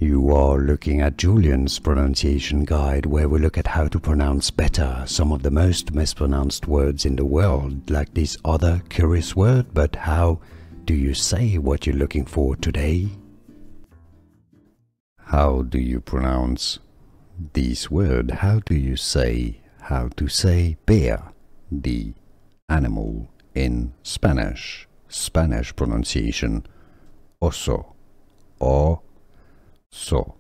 You are looking at Julian's pronunciation guide, where we look at how to pronounce better some of the most mispronounced words in the world, like this other curious word. But how do you say what you're looking for today? How do you pronounce this word? How do you say how to say bear, the animal, in Spanish? Spanish pronunciation oso, or so.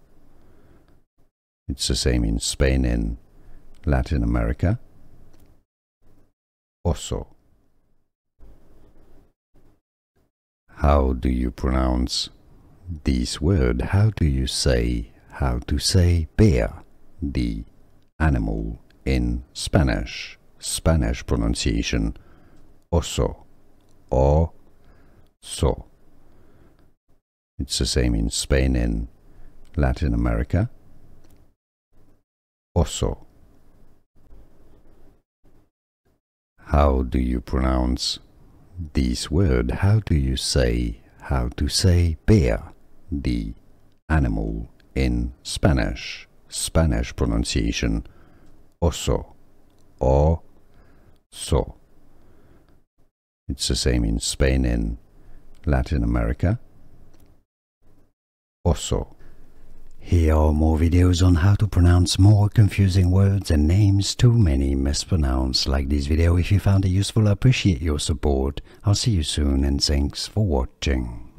It's the same in Spain and Latin America. Oso. How do you pronounce this word? How do you say how to say bear, the animal, in Spanish? Spanish pronunciation oso, or so. It's the same in Spain and Latin America. Oso. How do you pronounce this word? How do you say how to say bear, the animal, in Spanish? Spanish pronunciation oso, or so. It's the same in Spain and Latin America. Oso. Here are more videos on how to pronounce more confusing words and names too many mispronounced. Like this video if you found it useful. I appreciate your support. I'll see you soon and thanks for watching.